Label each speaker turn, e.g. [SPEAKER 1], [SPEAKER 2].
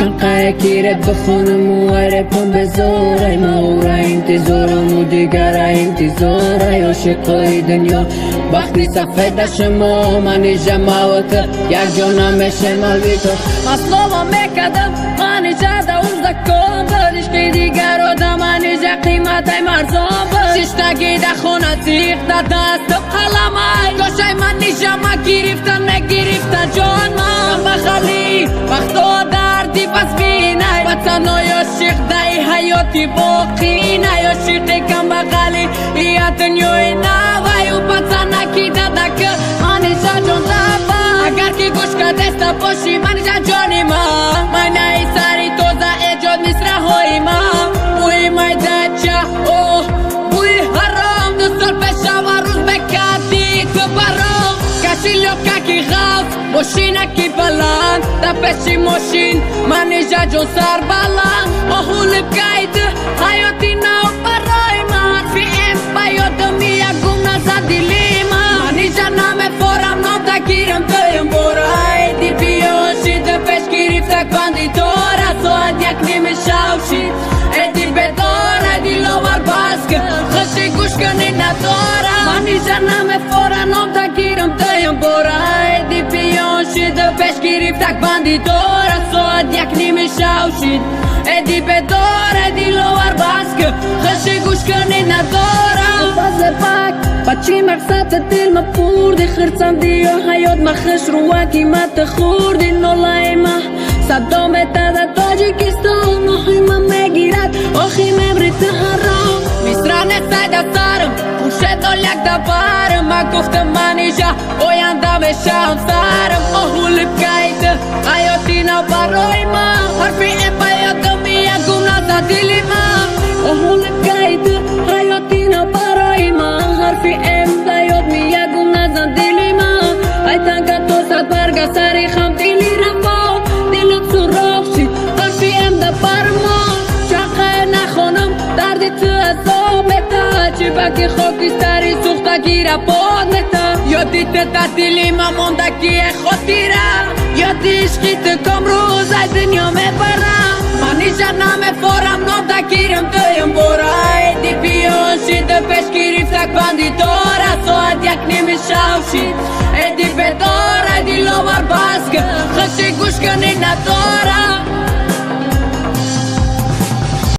[SPEAKER 1] چنقه کیره بخونم و عربم بزاره مورا انتظارم و دیگر انتظاره عاشقای دنیا وقتی سفید شما منی جماعت یک جانم شمال بی تو
[SPEAKER 2] مصلوبا میکدم منی جده اون زکام بر عشق دیگر آدم منی جه قیمت های مرزان بر ششتگی ده خونه تیغ ده دست قلمای گوشه منی جمع گرفتن نگرفتن جان من بخلی وقتا دردی پس بینای وطنای عاشق دای حیاتی باقی نای عاشقی کم بخلی یا دنیای نوای و پتنکی دادک منی جا جان دبا اگر که گوش که دستا باشی منی جا جانی ما منی سری توزا ایجاد نیست رهایی ما بوی مای دچه اوه بوی حرام دوستار پشا و روز بکردی تو برام کشی لوکا کی غاف ماشینه کی بلند دا پشی ماشین منی جا جان سر بلند آهول بگید حیاتی نو برای من فی ام بیادم یا گم نزد دیلی من منی جا نامه فورم نام تا گیرم دویم برای دی بیاشی دا پش گرفتک بندی داره ساعت یک نیمه شوشید ایدی بدار ایدی لوار باسک خشی گوش کنی نداره منی جا نامه فورم نام تا گیرم دویم برای دی بیاشی دا پش گرفتک بندی داره ساعت یک نیمه شوشید ایدی بدار ایدی لوار باسک خشی گوش کنی نداره فضل پاک بچی مقصد دل ما پوردی خرڅاندی و حیات ما خش رو قیمت خوردی نولای ما صدام تا تاجیکستان نوحی ما میگیرد آخی مبری تهران میسران سایده سرم پوشه دولیک دبارم ما گفتم منی جا اویانده بشم سرم آهول بگید حیاتی نو برای ما حرفی این بیادم یا گم نزد دیلی ما آهول بگید حیاتی نو برای ما حرفی این بیاد یا گم نزد دیلی ما ای تنگا تو سد برگا سری خم دیلی رفا دلم سراخ شید حرفی این ده برما چقه نخونم دردی تو عذابتا چی بکی خاکستری سوختا گیره باد نتا یادی تا دیلی ما موندکی خاطیره یادی عشقی تو کم روز ای دنیا میبرم منی جنم فورم نام تا گیرم دویم برای دی بیاشی ده پش گرفتک بندی داره ساعت یک نیمه شوشید ایدی بدار ایدی لوار باسک خشی گوش کنی نداره